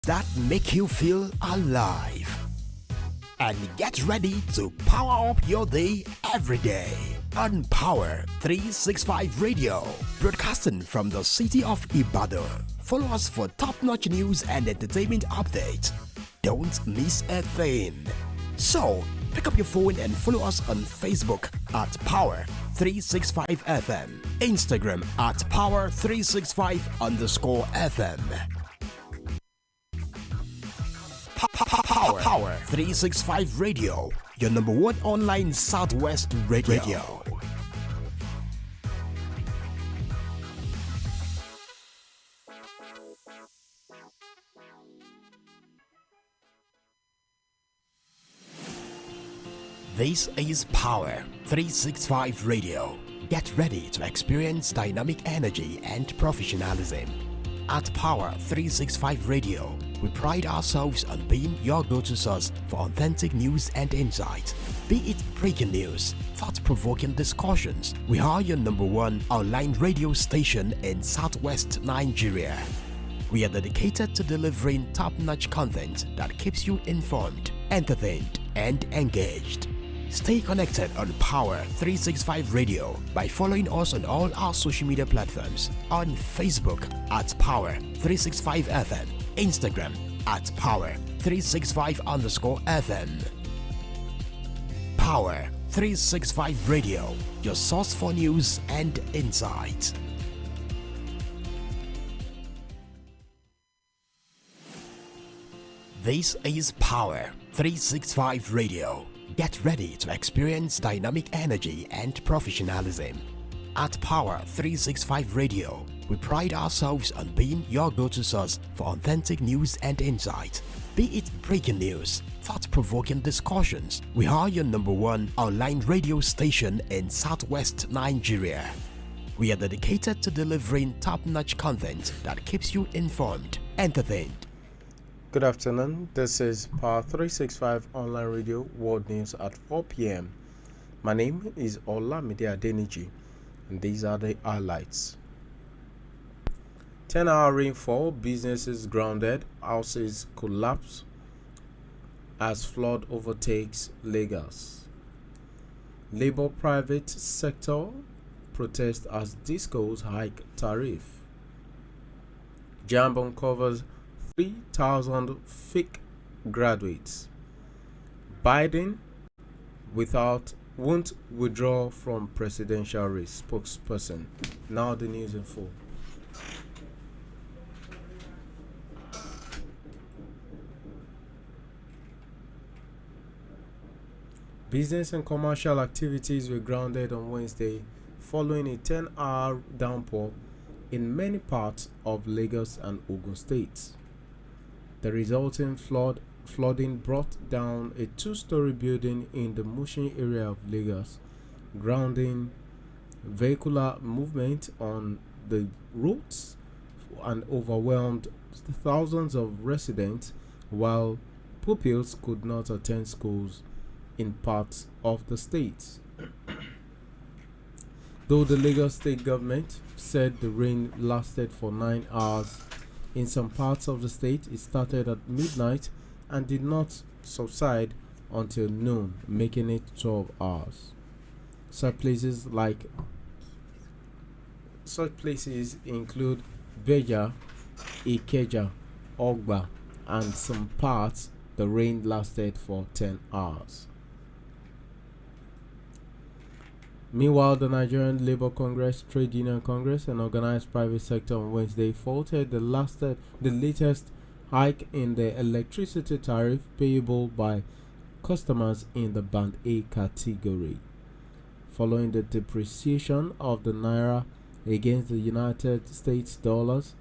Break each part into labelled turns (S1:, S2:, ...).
S1: that make you feel alive. And get ready to power up your day every day on Power 365 Radio, broadcasting from the city of Ibadan. Follow us for top-notch news and entertainment updates. Don't miss a thing. So, pick up your phone and follow us on Facebook at Power 365 FM, Instagram at Power365_FM. Power 365 Radio, your number one online Southwest radio. This is Power 365 Radio. Get ready to experience dynamic energy and professionalism. At Power 365 Radio, we pride ourselves on being your go-to source for authentic news and insight. Be it breaking news, thought-provoking discussions, we are your number one online radio station in Southwest Nigeria. We are dedicated to delivering top-notch content that keeps you informed, entertained, and engaged. Stay connected on Power 365 Radio by following us on all our social media platforms. On Facebook at Power 365 FM, Instagram at Power 365_FM. Power 365 Radio, your source for news and insight. This is Power 365 Radio. Get ready to experience dynamic energy and professionalism. At Power 365 Radio, we pride ourselves on being your go-to source for authentic news and insight. Be it breaking news, thought-provoking discussions, we are your number one online radio station in Southwest Nigeria. We are dedicated to delivering top-notch content that keeps you informed, entertained.
S2: Good afternoon, this is Power 365 Online Radio World News at 4 p.m. My name is Olamide Adeniji, and these are the highlights. 10-hour rainfall, businesses grounded, houses collapse as flood overtakes Lagos. Labour private sector protest as discos hike tariff. JAMB uncovers 3,000 fake graduates. Biden won't withdraw from presidential race, spokesperson. Now the news in full. Business and commercial activities were grounded on Wednesday following a 10-hour downpour in many parts of Lagos and Ogun states. The resulting flooding brought down a two-story building in the Mushin area of Lagos, grounding vehicular movement on the roads and overwhelmed thousands of residents, while pupils could not attend schools in parts of the state. Though the Lagos state government said the rain lasted for 9 hours, in some parts of the state, it started at midnight and did not subside until noon, making it 12 hours. Such places include Beja, Ikeja, Ogba, and some parts the rain lasted for 10 hours. Meanwhile, the Nigerian Labour Congress, Trade Union Congress, and organized private sector on Wednesday faulted the latest hike in the electricity tariff payable by customers in the Band A category. Following the depreciation of the Naira against the United States dollars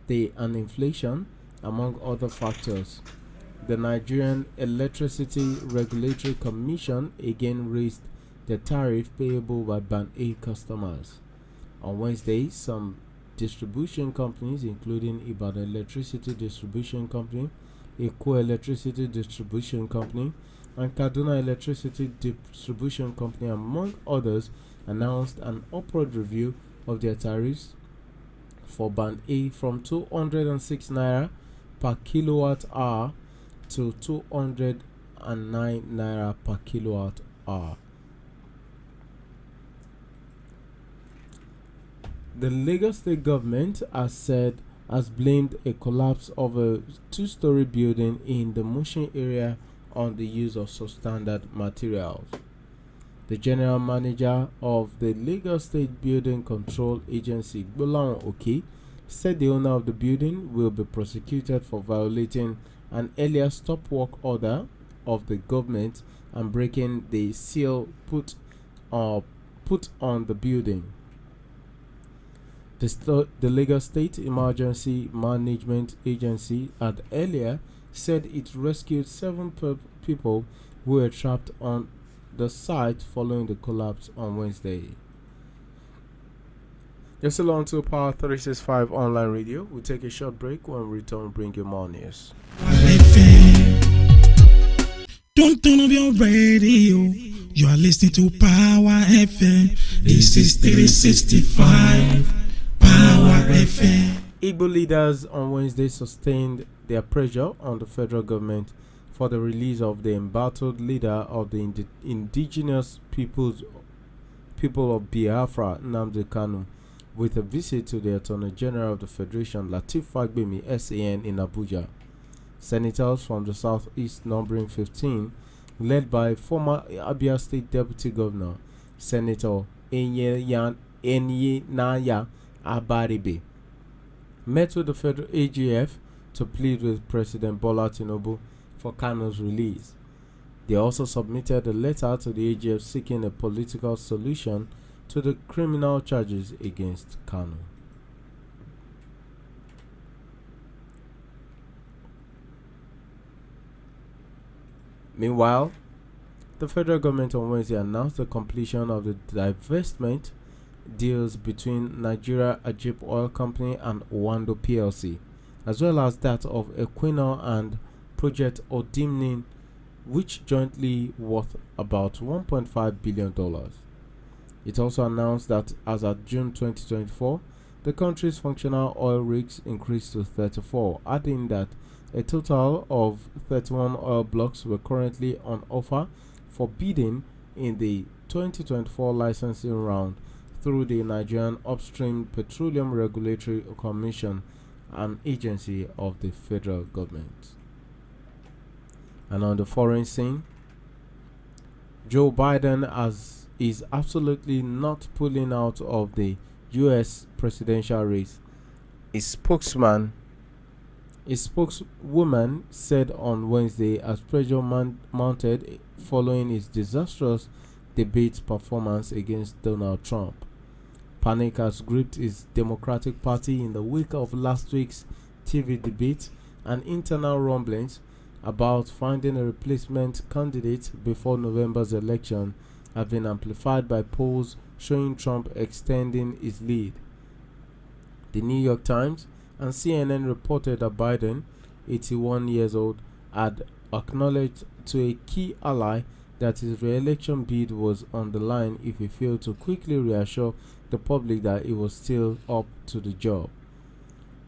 S2: and inflation, among other factors, the Nigerian Electricity Regulatory Commission again raised the tariff payable by Band A customers. On Wednesday, some distribution companies, including Ibadan Electricity Distribution Company, Eko Electricity Distribution Company, and Kaduna Electricity Distribution Company, among others, announced an upward review of their tariffs for Band A from 206 naira per kilowatt hour to 209 naira per kilowatt hour. The Lagos State government has blamed a collapse of a two-story building in the Mushin area on the use of substandard materials. The general manager of the Lagos State Building Control Agency, Gbolahan Oke, said the owner of the building will be prosecuted for violating an earlier stop work order of the government and breaking the seal put on the building. The Lagos State Emergency Management Agency had earlier said it rescued 7 people who were trapped on the site following the collapse on Wednesday. You're still on to Power 365 online radio. We'll take a short break. When we return, bring you more news.
S3: Don't turn off your radio. You are listening to Power FM. This is 365 Power FM.
S2: Igbo leaders on Wednesday sustained their pressure on the federal government for the release of the embattled leader of the indigenous people of Biafra, Nnamdi Kanu, with a visit to the Attorney General of the Federation, Lateef Fagbemi, SAN, in Abuja. Senators from the southeast, numbering 15, led by former Abia State Deputy Governor, Senator Enyenaya Abaribe, met with the federal AGF to plead with President Bola Tinubu for Kanu's release. They also submitted a letter to the AGF seeking a political solution to the criminal charges against Kanu. Meanwhile, the federal government on Wednesday announced the completion of the divestment deals between Nigeria Ajip Oil Company and Owando PLC, as well as that of Equinor and Project Odimnin, which jointly worth about $1.5 billion. It also announced that as of June 2024, the country's functional oil rigs increased to 34, adding that a total of 31 oil blocks were currently on offer for bidding in the 2024 licensing round through the Nigerian Upstream Petroleum Regulatory Commission, an agency of the federal government. And on the foreign scene, Joe Biden is absolutely not pulling out of the US presidential race. A spokeswoman said on Wednesday as pressure mounted following his disastrous debate performance against Donald Trump. Panic has gripped his Democratic Party in the wake of last week's TV debate, and internal rumblings about finding a replacement candidate before November's election have been amplified by polls showing Trump extending his lead. The New York Times and CNN reported that Biden, 81 years old, had acknowledged to a key ally that his re-election bid was on the line if he failed to quickly reassure the public that he was still up to the job.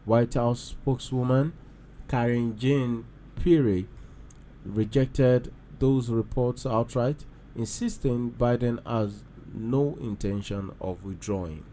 S2: White House spokeswoman Karine Jean-Pierre rejected those reports outright, insisting Biden has no intention of withdrawing.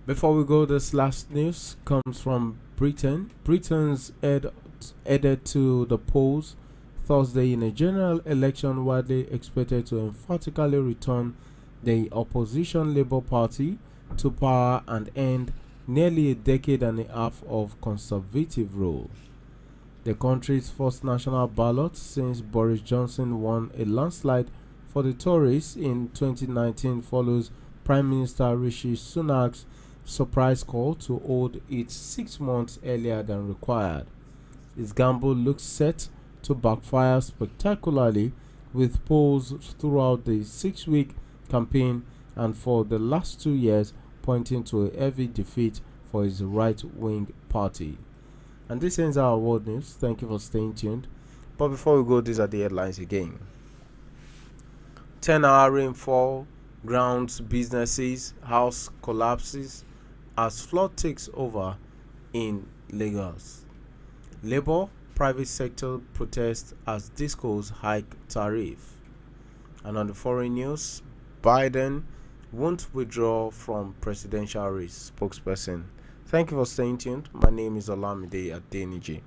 S2: Before we go, this last news comes from Britain. Britain's added to the polls Thursday in a general election widely expected to emphatically return the opposition Labour Party to power and end nearly a decade and a half of conservative rule. The country's first national ballot since Boris Johnson won a landslide for the Tories in 2019 follows Prime Minister Rishi Sunak's surprise call to hold it 6 months earlier than required. His gamble looks set to backfire spectacularly, with polls throughout the 6-week campaign and for the last 2 years pointing to a heavy defeat for his right-wing party. And this ends our world news. Thank you for staying tuned. But before we go, these are the headlines again. 10-hour rainfall Grounds businesses, house collapses as flood takes over in Lagos. Labour, private sector protest as discos hike tariff. And on the foreign news, Biden won't withdraw from presidential race, spokesperson. Thank you for staying tuned. My name is Olamide Adeniji.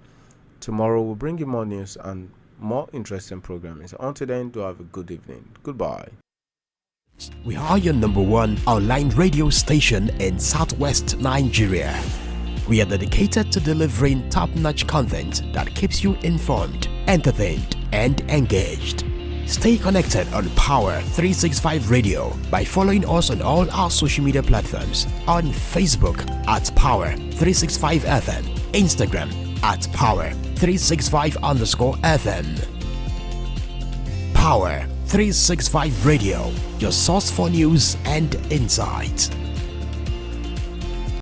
S2: Tomorrow we'll bring you more news and more interesting programming. So until then, do have a good evening. Goodbye.
S1: We are your number one online radio station in Southwest Nigeria. We are dedicated to delivering top-notch content that keeps you informed, entertained, and engaged. Stay connected on Power 365 Radio by following us on all our social media platforms, on Facebook at Power 365 FM, Instagram at Power 365_FM. Power 365 Radio, your source for news and insights.